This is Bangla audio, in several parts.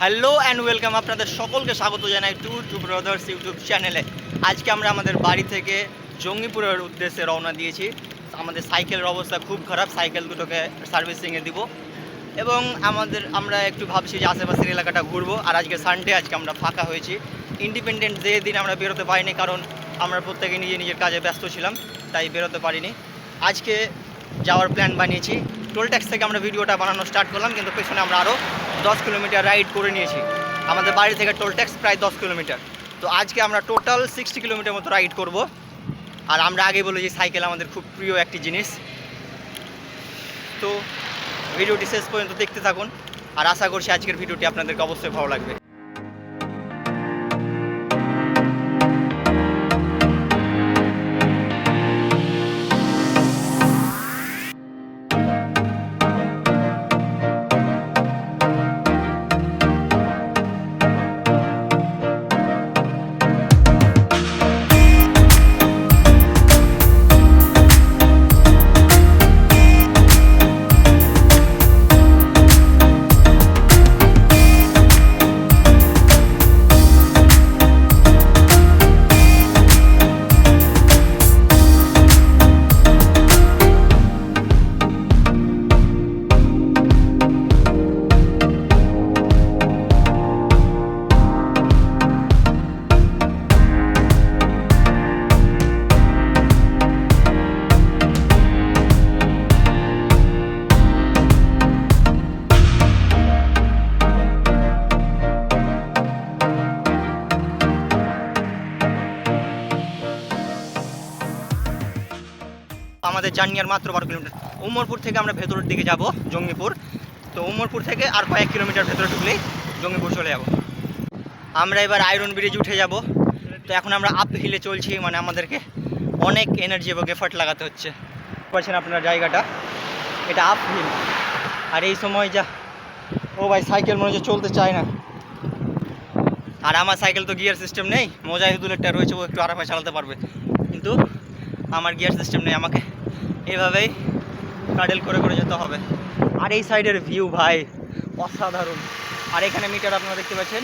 হ্যালো অ্যান্ড ওয়েলকাম, আপনাদের সকলকে স্বাগত জানাই টু ব্রাদার্স ইউটিউব চ্যানেলে। আজকে আমরা আমাদের বাড়ি থেকে জঙ্গিপুরের উদ্দেশ্যে রওনা দিয়েছি। আমাদের সাইকেলের অবস্থা খুব খারাপ, সাইকেল দুটোকে সার্ভিসিংয়ে দিব এবং আমরা একটু ভাবছি যে আশেপাশের এলাকাটা ঘুরবো। আর আজকে সানডে, আজকে আমরা ফাঁকা হয়েছি। ইন্ডিপেন্ডেন্ট ডে দিন আমরা বেরোতে পারিনি, কারণ আমরা প্রত্যেকে নিজের কাজে ব্যস্ত ছিলাম, তাই বেরোতে পারিনি। আজকে যাওয়ার প্ল্যান বানিয়েছি। টোল ট্যাক্স থেকে আমরা ভিডিওটা বানানো স্টার্ট করলাম, কিন্তু পেছনে আমরা আরও 10 কিলোমিটার রাইড করে নিয়েছি। আমাদের বাড়ি থেকে টোল ট্যাক্স প্রায় 10 কিলোমিটার। তো আজকে আমরা টোটাল 60 কিলোমিটার মতো রাইড করব। আর আমরা আগে বলেছি সাইকেল আমাদের খুব প্রিয় একটি জিনিস। তো ভিডিওটি শেষ পর্যন্ত দেখতে থাকুন, আর আশা করছি আজকের ভিডিওটি আপনাদেরকে অবশ্যই ভালো লাগবে। আমাদের জার্নি আর মাত্র 12 কিলোমিটার। উমরপুর থেকে আমরা ভেতরের দিকে যাব জঙ্গিপুর। তো উমরপুর থেকে আর কয়েক কিলোমিটার ভেতরে ঢুকলেই জঙ্গিপুর চলে যাব। আমরা এবার আয়রন ব্রিজ উঠে যাব। তো এখন আমরা আপ হিলে চলছি, মানে আমাদেরকে অনেক এনার্জি এবং এফার্ট লাগাতে হচ্ছে। পাচ্ছেন আপনারা জায়গাটা, এটা আপ হিল। আর এই সময় যা ও ভাই, সাইকেল মনে হচ্ছে চলতে চায় না। আর আমার সাইকেল তো গিয়ার সিস্টেম নেই, মোজাহিদুলেরটা রয়েছে, ও একটু আরামে চালাতে পারবে, কিন্তু আমার গিয়ার সিস্টেম নেই। আমাকে এভাবেই প্যাডেল করে করে যেতে হবে। আর এই সাইডের ভিউ ভাই অসাধারণ। আর এখানে মিটার আপনারা দেখতে পাচ্ছেন,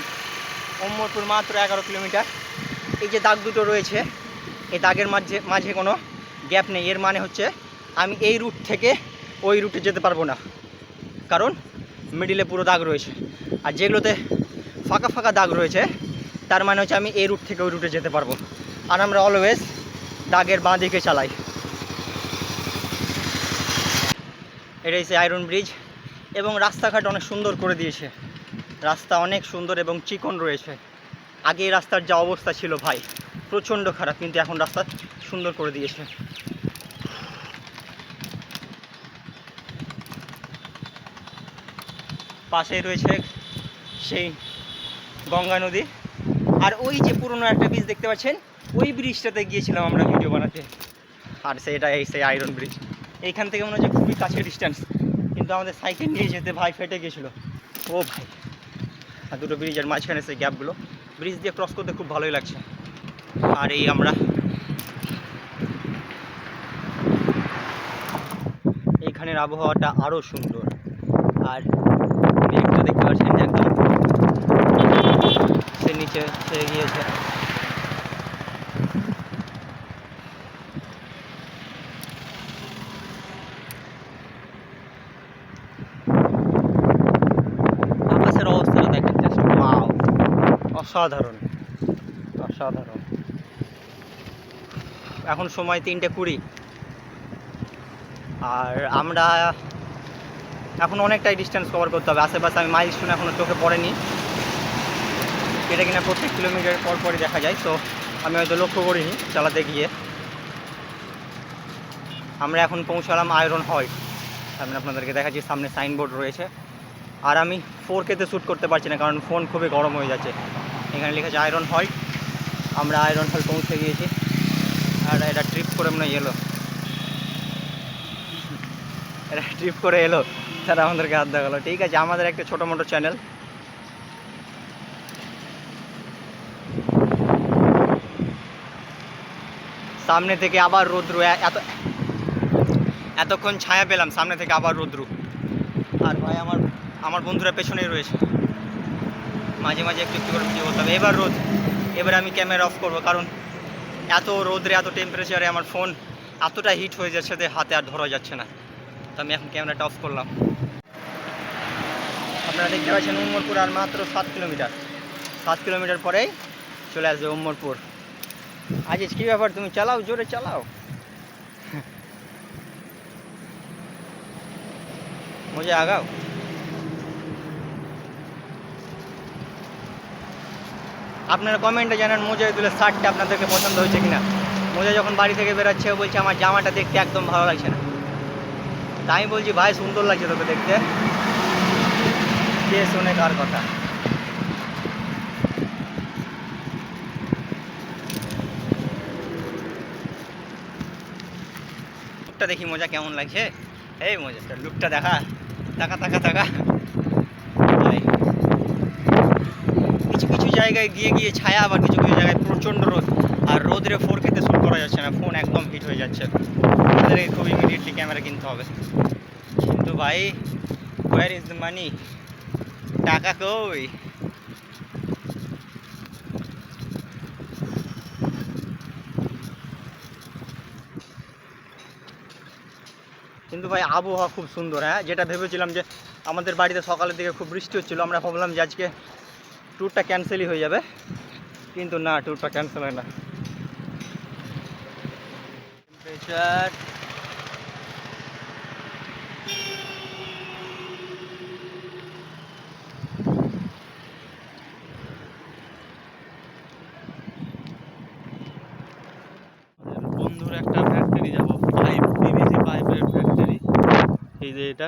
উমরপুর মাত্র 11 কিলোমিটার। এই যে দাগ দুটো রয়েছে, এই দাগের মাঝে কোনো গ্যাপ নেই। এর মানে হচ্ছে আমি এই রুট থেকে ওই রুটে যেতে পারবো না, কারণ মিডিলে পুরো দাগ রয়েছে। আর যেগুলোতে ফাঁকা ফাঁকা দাগ রয়েছে, তার মানে হচ্ছে আমি এই রুট থেকে ওই রুটে যেতে পারবো। আর আমরা অলওয়েজ দাগের বাঁ দিকে চালাই। এটাই সে আয়রন ব্রিজ, এবং রাস্তাঘাট অনেক সুন্দর করে দিয়েছে। রাস্তা অনেক সুন্দর এবং চিকন রয়েছে। আগে এই রাস্তার যা অবস্থা ছিল ভাই, প্রচণ্ড খারাপ, কিন্তু এখন রাস্তা সুন্দর করে দিয়েছে। পাশেই রয়েছে সেই গঙ্গা নদী। আর ওই যে পুরনো একটা ব্রিজ দেখতে পাচ্ছেন, ওই ব্রিজটাতে গিয়েছিলাম আমরা ভিডিও বানাতে। আর সেই আয়রন ব্রিজ এইখান থেকে মনে হচ্ছে খুবই কাছে ডিস্টেন্স, কিন্তু আমাদের সাইকেল নিয়ে যেতে ভাই ফেটে গেছিলো। ও ভাই, আর দুটো ব্রিজের মাঝখানে সেই গ্যাপগুলো, ব্রিজ দিয়ে ক্রস করতে খুব ভালোই লাগছে। আর এই আমরা এইখানের আবহাওয়াটা আরও সুন্দর। আর মেঘটা দেখতে পাচ্ছেন একদম সে নিচে ছেড়ে গিয়েছে। আকাশের অবস্থাটা দেখেন, জাস্ট ওয়াও, অসাধারণ অসাধারণ। এখন সময় 3:20। আর আমরা এখন অনেকটাই ডিস্টেন্স কভার করতে হবে। আশেপাশে আমি মাইলস্টোন এখনও চোখে পড়েনি, এটা কিনা প্রত্যেক কিলোমিটার পর পরই দেখা যায়। তো আমি হয়তো লক্ষ্য করিনি চালাতে গিয়ে। আমরা এখন পৌঁছালাম আয়রন হল্ট। আমি আপনাদেরকে দেখাচ্ছি, সামনে সাইনবোর্ড রয়েছে। আর আমি 4K-তে শ্যুট করতে পারছি না, কারণ ফোন খুবই গরম হয়ে যাচ্ছে। এখানে লিখেছে আয়রন হল্ট। আমরা আয়রন হল্ট পৌঁছে গিয়েছি। আর এটা ট্রিপ করে মনে এলো, এটা ট্রিপ করে এলো, তারা আমাদেরকে হাত দেখালো। ঠিক আছে, আমাদের একটা ছোটো মোটো চ্যানেল। সামনে থেকে আবার রৌদ্র, এতক্ষণ ছায়া পেলাম, সামনে থেকে আবার রৌদ্র। আর ভাই আমার বন্ধুরা পেছনেই রয়েছে। মাঝে মাঝে একটু একটু করে ভিডিও করতে হবে। এবার আমি ক্যামেরা অফ করবো, কারণ এত রোদ্রে এত টেম্পারেচারে আমার ফোন এতটা হিট হয়ে যাচ্ছে যে হাতে আর ধরা যাচ্ছে না। তো আমি এখন ক্যামেরাটা অফ করলাম। আপনারা দেখতে পাচ্ছেন উমরপুর আর মাত্র 7 কিলোমিটার পরেই চলে আসবে উমরপুর। আজিজ কী ব্যাপার, তুমি চালাও, জোরে চালাও। মুঝে আগাও। আপনারা কমেন্টে জানান মোজাহিদুলের শার্টটা আপনাদেরকে পছন্দ হয়েছে কিনা। মোজা যখন বাড়ি থেকে বেরোচ্ছে বলছে আমার জামাটা দেখতে একদম ভালো লাগছে না। তাই আমি বলছি ভাই সুন্দর লাগছে তোকে দেখতে। কে শোনে কার কথা। লুকটা দেখি মোজা কেমন লাগছে। এই মোজাটা লুকটা দেখা টাকা টাকা টাকা। ভাই কিছু কিছু জায়গায় গিয়ে ছায়া, আবার কিছু কিছু জায়গায় প্রচণ্ড রোদ, আর রোদরে 4K তে শ্যুট করা যাচ্ছে না, ফোন একদম হিট হয়ে যাচ্ছে। আমাদেরকে খুব ইমিডিয়েটলি ক্যামেরা কিনতে হবে। কিন্তু ভাই হোয়ার ইজ দ্য মানি, টাকা কই? কিন্তু ভাই আবহাওয়া খুব সুন্দর। হ্যাঁ, যেটা ভেবেছিলাম যে আমাদের বাড়িতে সকালের দিকে খুব বৃষ্টি হচ্ছিলো, আমরা ভাবলাম যে আজকে ট্যুরটা ক্যান্সেলই হয়ে যাবে, কিন্তু না, ট্যুরটা ক্যান্সেল হয় না। টেম্পারেচার বন্ধুর একটা ফ্যাক্টরি যাব, পাইপ, পিভিসি পাইপের ফ্যাক্টরি। এই যে এটা,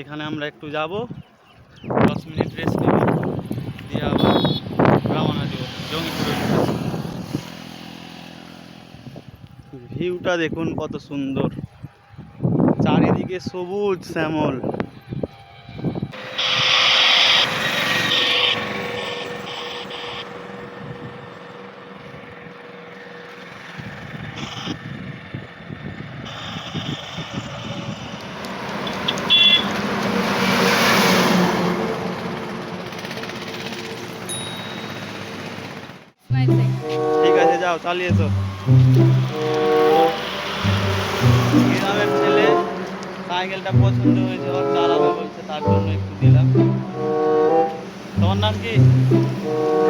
এখানে আমরা একটু যাব, 10 মিনিট রেস্ট নেব, দিয়ে আবার রওনা দেব জঙ্গিপুরের উদ্দেশ্যে। ভিউটা দেখুন কত সুন্দর, চারিদিকে সবুজ শ্যামল। ঠিক আছে, যাও, চালিয়ে তো। গ্রামের ছেলে, সাইকেলটা পছন্দ হয়েছে, ওর চালাবে বলছে, তার জন্য একটু দিলাম। তোমার নাম কি?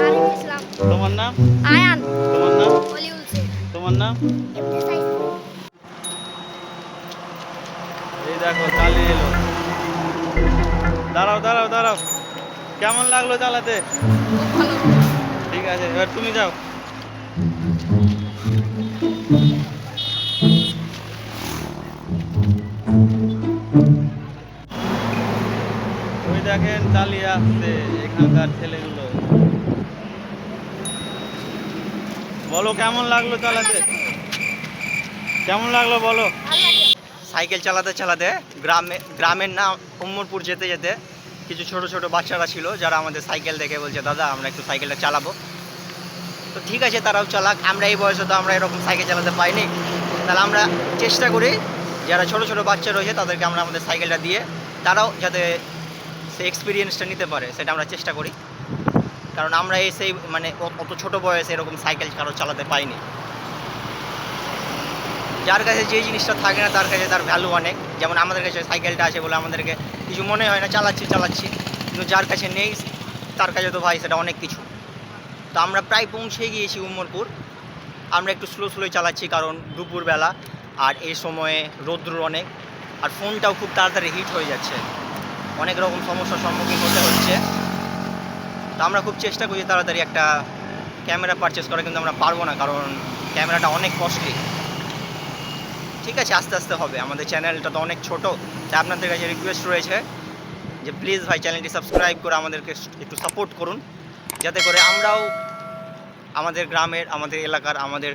আরিফ ইসলাম। তোমার নাম? আয়ান। তোমার নাম? অলিউল শেখ। তোমার নাম? ইবনে সাইদ। এই দেখো চালিয়ে এলো। দাঁড়াও দাঁড়াও দাঁড়াও, কেমন লাগলো চালাতে? খুব ভালো। ঠিক আছে, এবার তুমি যাও। ওই দেখেন চালিয়ে আসছে এখানকার ছেলেগুলো। বলো কেমন লাগলো চালাতে? কেমন লাগলো বলো? ভালো লাগে। সাইকেল চালাতে চালাতে গ্রামের না উমরপুর যেতে যেতে কিছু ছোট ছোট বাচ্চারা ছিল, যারা আমাদের সাইকেল দেখে বলছে দাদা আমরা একটু সাইকেলটা চালাবো। তো ঠিক আছে, তারাও চালাক, আমরা এই বয়সে তো আমরা এরকম সাইকেল চালাতে পাইনি। তাহলে আমরা চেষ্টা করি যারা ছোট ছোট বাচ্চা রয়েছে তাদেরকে আমরা আমাদের সাইকেলটা দিয়ে তারাও যাতে সেই এক্সপিরিয়েন্সটা নিতে পারে, সেটা আমরা চেষ্টা করি। কারণ আমরা সেই মানে অত ছোট বয়সে এরকম সাইকেল কারো চালাতে পাইনি। যার কাছে যে জিনিসটা থাকে না তার কাছে তার ভ্যালু অনেক। যেমন আমাদের কাছে সাইকেলটা আছে বলে আমাদেরকে কিছু মনে হয় না, চালাচ্ছি, কিন্তু যার কাছে নেই তার কাছে তো ভাই সেটা অনেক কিছু। তো আমরা প্রায় পৌঁছে গিয়েছি উমরপুর। আমরা একটু স্লোই চালাচ্ছি, কারণ দুপুরবেলা আর এই সময়ে রৌদ্র অনেক, আর ফোনটাও খুব তাড়াতাড়ি হিট হয়ে যাচ্ছে, অনেক রকম সমস্যার সম্মুখীন হতে হচ্ছে। তো আমরা খুব চেষ্টা করছি তাড়াতাড়ি একটা ক্যামেরা পারচেস করা, কিন্তু আমরা পারবো না, কারণ ক্যামেরাটা অনেক কস্টলি। ঠিক আছে, আস্তে আস্তে হবে। আমাদের চ্যানেলটা তো অনেক ছোটো, তাই আপনাদের কাছে রিকোয়েস্ট রয়েছে যে প্লিজ ভাই চ্যানেলটি সাবস্ক্রাইব করে আমাদেরকে একটু সাপোর্ট করুন, যাতে করে আমরাও আমাদের গ্রামের, আমাদের এলাকার, আমাদের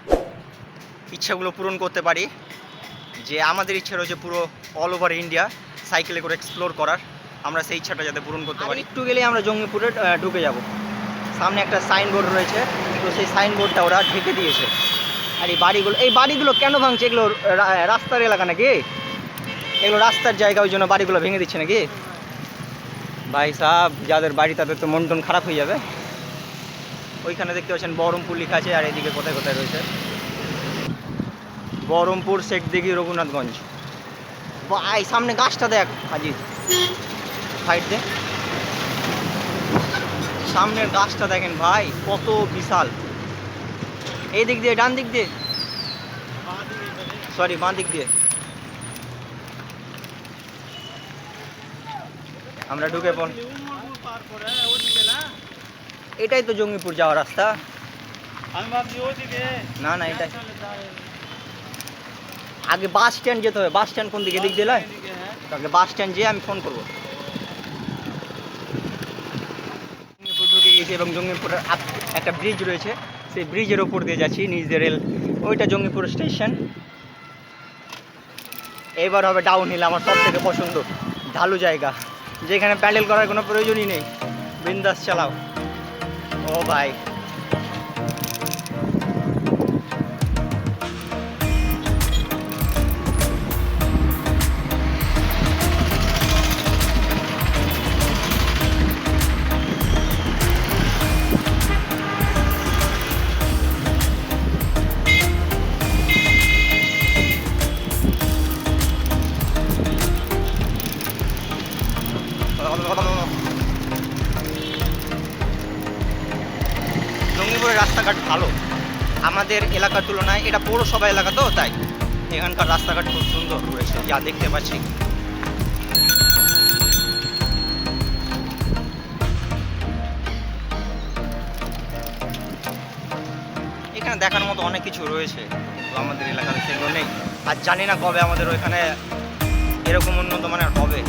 ইচ্ছাগুলো পূরণ করতে পারি। যে আমাদের ইচ্ছা রয়েছে পুরো অল ওভার ইন্ডিয়া সাইকেলে করে এক্সপ্লোর করার, আমরা সেই ইচ্ছাটা যাতে পূরণ করতে পারি। একটু গেলেই আমরা জঙ্গিপুরে ঢুকে যাব। সামনে একটা সাইনবোর্ড রয়েছে, তো সেই সাইনবোর্ডটা ওরা ঢেকে দিয়েছে। আর এই বাড়িগুলো কেন ভাঙছে? এগুলো রাস্তার এলাকা নাকি? এগুলো রাস্তার জায়গা, ওই জন্য বাড়িগুলো ভেঙে দিচ্ছে নাকি? ভাই সাহেব, যাদের বাড়ি তাদের তো মন টন খারাপ হয়ে যাবে। ওইখানে দেখতে পাচ্ছেন বহরমপুর লেখা আছে, আর এদিকে কোথায় কোথায় রয়েছে বহরমপুর, শেখদিঘি, রঘুনাথগঞ্জ। ভাই সামনে গাছটা দেখ হাজি, সাইড দে, সামনের গাছটা দেখেন ভাই কত বিশাল। এই দিক দিয়ে, ডান দিক দিয়ে, সরি বাঁ দিক দিয়ে আমরা ঢুকে পড়। পার করে ওদিকে না, এটাই তো জঙ্গিপুর যাওয়ার রাস্তা। আমি ভাবছি ওদিকে। না না, এটাই আগে বাস স্ট্যান্ড যেতে হবে। বাস স্ট্যান্ড কোন দিকে? দিক দিলে এদিকে, হ্যাঁ। আগে বাস স্ট্যান্ড যেয়ে আমি ফোন করবো। জঙ্গিপুর ঢুকে গেছি এবং জঙ্গিপুরের একটা ব্রিজ রয়েছে, সেই ব্রিজের ওপর দিয়ে যাচ্ছি, নিচ দিয়ে রেল। ওইটা জঙ্গিপুর স্টেশন। এবার হবে ডাউন হিল, আমার সব থেকে পছন্দ ঢালু জায়গা, যেখানে প্যাডেল করার কোনো প্রয়োজনই নেই, বিন্দাস চালাও। ও ভাই, জঙ্গিপুরের রাস্তাঘাট ভালো আমাদের এলাকার তুলনায়। এটা পৌরসভা এলাকা তো, তাই এখানকার রাস্তাঘাট খুব সুন্দর রয়েছে যা দেখতে পাচ্ছি। এখানে দেখার মতো অনেক কিছু রয়েছে, কিন্তু আমাদের এলাকাতে সেগুলো নেই। আর জানি না কবে আমাদের ওইখানে এরকম উন্নত মানের হবে।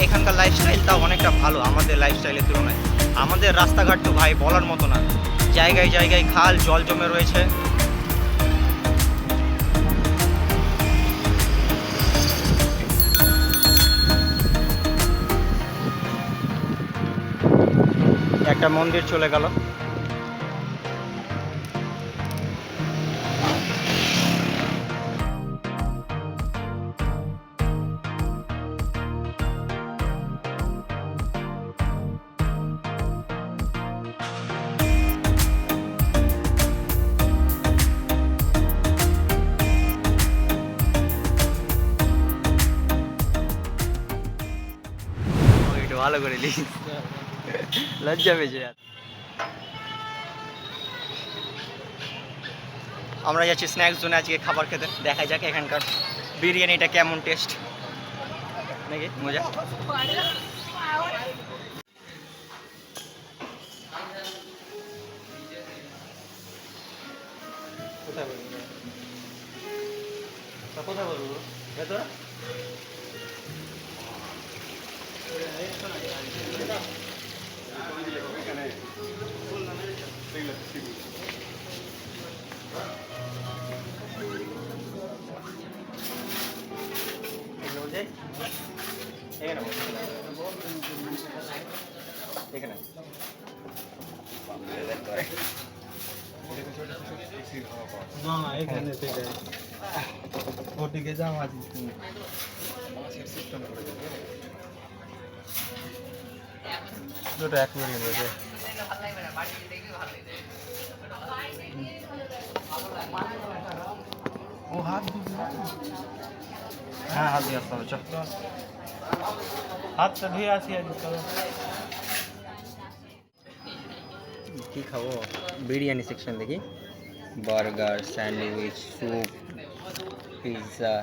এখানকার লাইফস্টাইলটাও অনেকটা ভালো আমাদের লাইফস্টাইলের তুলনায়। আমাদের রাস্তাঘাট তো ভাই বলার মতো না, জায়গায় জায়গায় খাল জল জমে রয়েছে। একটা মন্দির চলে গেল। একটু ভালো করে লিখ, লজ্জা পেয়েছে। আমরা যাচ্ছি স্ন্যাক্স জোনে আজকে খাবার খেতে, দেখা যাক এখানকার বিরিয়ানিটা কেমন টেস্ট, নাকি মজা। কোথায় বলবো, কোথায় বলবো ভেতরে? এখানে না এখানে থেকে ওদিকে যাও আজি। দুটো এক মিনিট রয়েছে। ও হাত হ্যাঁ, হাত দিয়ে আসতে হবে, চল। হাতটা ধুয়ে আসি আজ। চলো কি খাবো? বিরিয়ানি সেকশন দেখি। Burger, sandwich, soup, pizza,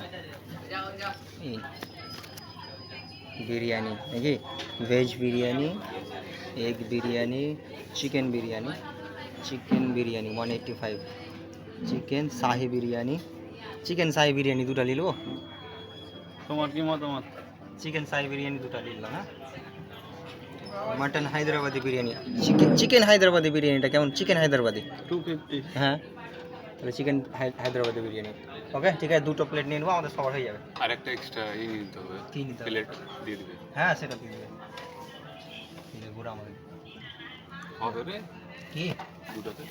biryani নাকি veg biryani, egg biryani, chicken biryani, 185, chicken shahi biryani দুটা নিল। তোমার কি মতামত? চিকেন শাহি বিরিয়ানি দুটা নিল না। মাটন হায়দ্রাবাদি বিরিয়ানি, চিকেন হায়দ্রাবাদি বিরিয়ানিটা কেমন? চিকেন হায়দ্রাবাদি 250। হ্যাঁ, তাহলে চিকেন হায়দ্রাবাদি বিরিয়ানি। ওকে ঠিক আছে, দুটো প্লেট নিয়ে নেবো, আমাদের সবার হয়ে যাবে। আর একটা এক্সট্রা নিতে হবে, কি নিতে হবে? প্লেট দিয়ে দিবে। হ্যাঁ, সেটা দিয়ে দেবে। ঘুরা আমাদের হবে রে কি দুটাতে।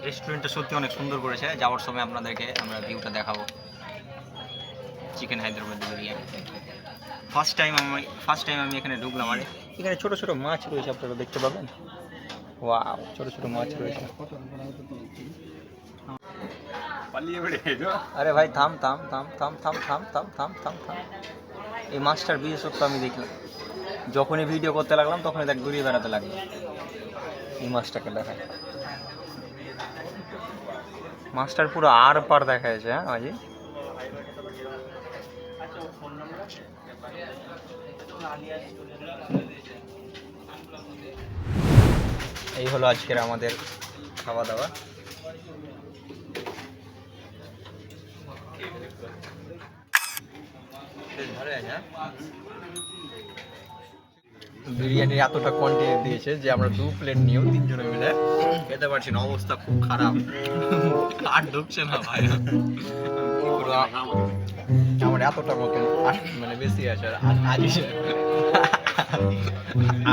রেস্টুরেন্টটা সত্যি অনেক সুন্দর করেছে। যাওয়ার সময় আপনাদেরকে আমরা ভিউটা দেখাবো। Chicken Hyderabadi biryani. First time আমি এখানে ঢুকলাম। আর এখানে ছোট ছোট মাছ রয়েছে, আপনারা দেখতে পাবেন। ওয়াও, ছোট ছোট মাছ রয়েছে। আরে ভাই থাম থাম থাম থাম থাম থাম থাম থাম থাম থাম। এই মাছটার বিশেষত্ব আমি দেখলাম, যখনই ভিডিও করতে লাগলাম তখনই দেখ ঘুরিয়ে বেড়াতে লাগলো। এই মাছটাকে দেখায়, মাছটার পুরো আর পার দেখা যাচ্ছে। হ্যাঁ মাঝি, এই হলো আজকের আমাদের খাওয়া দাওয়া। বেশ ভালো আছে। বিরিয়ানির এতটা কোয়ান্টিটি দিয়েছে যে আমরা 2 প্লেট নিয়েও 3 জনে মিলে খেতে পারছি না। অবস্থা খুব খারাপ, আর ঢুকছে না ভাই। আমার এতটা মতন মানে বেশি আছে। আর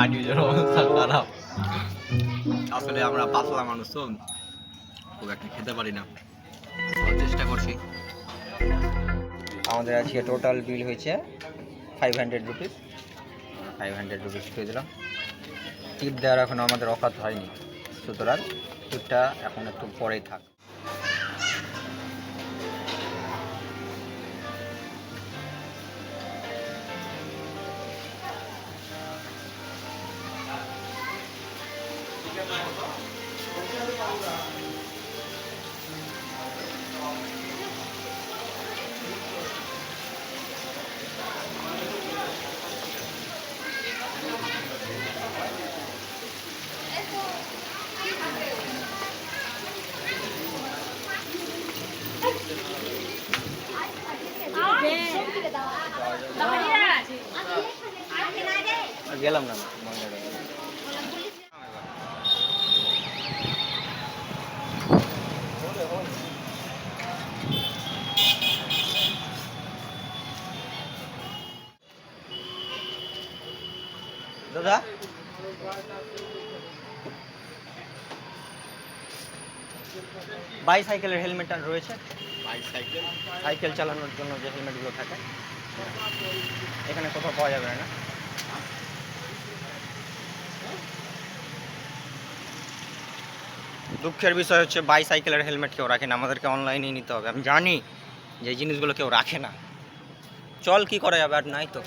আজিজের অবস্থা খারাপ। আসলে আমরা পাতলা মানুষ তো খুব একটা খেতে পারি না, চেষ্টা করছি। আমাদের আজকে টোটাল বিল হয়েছে 500 রুপিস। 500 রুপিস খেয়ে দিলাম। টিপ দেওয়ার এখন আমাদের অকাত হয়নি, সুতরাং টিপটা এখন একটু পরেই থাক। গেলাম না দাদা। বাইসাইকেলের হেলমেটটা রয়েছে? সাইকেল চালানোর জন্য যে হেলমেটগুলো থাকে এখানে কোথাও পাওয়া যাবে না। দুঃখের বিষয় হচ্ছে বাইসাইকেলের হেলমেট কেউ রাখে না, আমাদেরকে অনলাইনেই নিতে হবে। আমি জানি যে এই জিনিসগুলো কেউ রাখে না, চল কি করা যাবে, আর নাই তো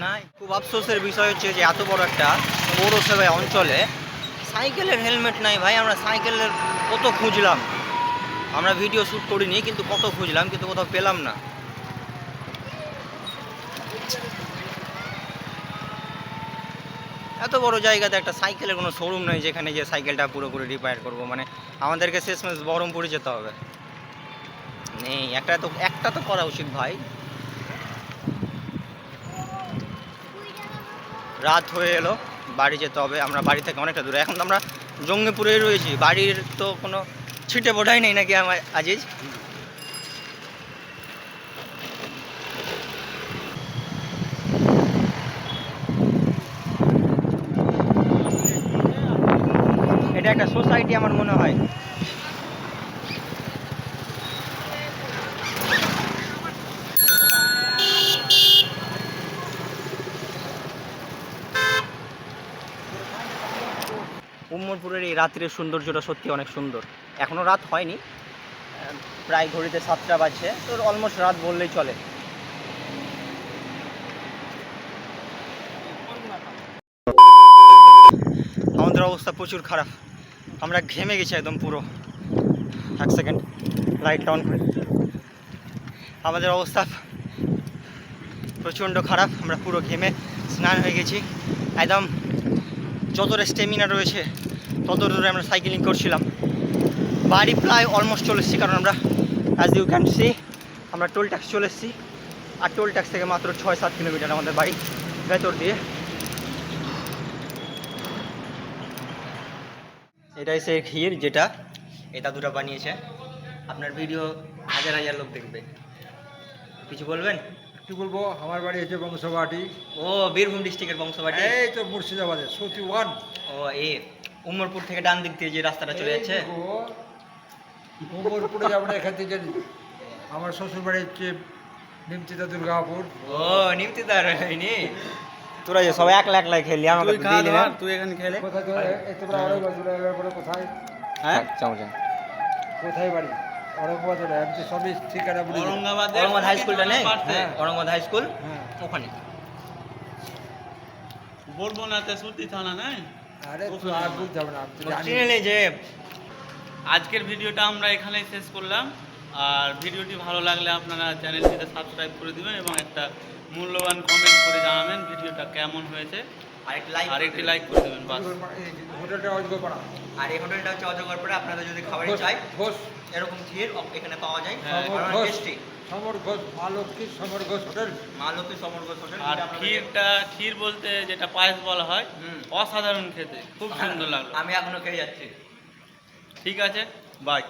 নাই। খুব আফসোসের বিষয় হচ্ছে যে এত বড় একটা পৌরসভা অঞ্চলে সাইকেলের হেলমেট নাই ভাই। আমরা সাইকেলের কত খুঁজলাম, আমরা ভিডিও শ্যুট করিনি কিন্তু কত খুঁজলাম, কিন্তু কোথাও পেলাম না। এত বড় জায়গাতে একটা সাইকেলের কোনো শোরুম নেই যেখানে যে সাইকেলটা পুরোপুরি রিপেয়ার করবো। মানে আমাদেরকে শেষমেশ বহরমপুরে যেতে হবে। নেই, একটা তো করা উচিত ভাই। রাত হয়ে এলো, বাড়ি যেতে হবে। আমরা বাড়ি থেকে অনেকটা দূরে, এখন তো আমরা জঙ্গিপুরেই রয়েছি। বাড়ির তো কোনো ছিটে বোঝাই নেই নাকি আমার আজিজ? এটা একটা সোসাইটি আমার মনে হয়। উম্মরপুরের এই রাত্রির সৌন্দর্যটা সত্যি অনেক সুন্দর। এখনও রাত হয়নি, প্রায় ঘড়িতে 7টা বাজছে, তো অলমোস্ট রাত বললেই চলে। আমাদের অবস্থা প্রচুর খারাপ, আমরা ঘেমে গেছি একদম পুরো। 1 সেকেন্ড লাইটটা অন করে। আমাদের অবস্থা প্রচণ্ড খারাপ, আমরা পুরো ঘেমে স্নান হয়ে গেছি একদম। যতটা স্টেমিনা রয়েছে তত দূরে আমরা সাইকেলিং করছিলাম। বাড়ি প্রায় অলমোস্ট চলে এসেছি, কারণ আমরা অ্যাজ ইউ ক্যান সি আমরা টোল ট্যাক্স চলে এসেছি। আর টোল ট্যাক্স থেকে মাত্র 6-7 কিলোমিটার আমাদের বাড়ি ভেতর দিয়ে। এটাই সেই ক্ষীর যেটা এই দাদুটা বানিয়েছে। আপনার ভিডিও হাজার হাজার লোক দেখবে। কিছু বলবেন? কি বলবো, আমার বাড়ি হচ্ছে বংশবাটি। ও, বীরভূম ডিস্ট্রিক্টের বংশবাটি। এই তো মুর্শিদাবাদে 31। ও, এই উমরপুর থেকে ডান দিক দিয়ে যে রাস্তাটা চলে যাচ্ছে। উমরপুরে যাবো না, এখান থেকে আমার শ্বশুর বাড়ি হচ্ছে নিমতিতা দুর্গাপুর। ও নিমতি তার হয়নি তোরা যে সবাই একলা একলা খেলি আমাকে তুই খা ধর, তুই এখানে খেলে কোথায় তো তোমরা অরঙ্গাবাদ কোথায় হ্যাঁ কোথায় বাড়ি? অরঙ্গাবাদ আমি তো সবই ঠিকানা বলি। ঔরঙ্গাবাদে ঔরঙ্গাবাদ হাই স্কুলটা নেই হ্যাঁ। ঔরঙ্গাবাদ হাই স্কুল হ্যাঁ। ওখানে বলবো না তে সুতি থানা নাই। আরে তুই আর বলতে হবে না, আমি তো জানি। চিনে নেই যে আজকের ভিডিওটা আমরা এখানেই শেষ করলাম। আর ভিডিওটি ভালো লাগলে আপনারা চ্যানেলটিতে সাবস্ক্রাইব করে দিবেন এবং একটা মূল্যবান কমেন্ট করে জানাবেন ভিডিওটা কেমন হয়েছে। আর একটি লাইক করে দেবেন বাস। এই হোটেলটা অজগরপাড়া। আর এই হোটেলটা হচ্ছে অজগরপাড়া আপনাদের যদি খাবারই চাই ঘোষ এরকম ক্ষীর এখানে পাওয়া যায় হ্যাঁ। টেস্টি সমর ঘোষ, মা লক্ষ্মী সমর ঘোষ হোটেল। মা লক্ষ্মী সমর্গ হোটেল আর ক্ষীর বলতে যেটা পায়েস বলা হয়, হুম। অসাধারণ খেতে, খুব সুন্দর লাগলো। আমি এখনো খেয়ে যাচ্ছি ঠিক আছে, বাই।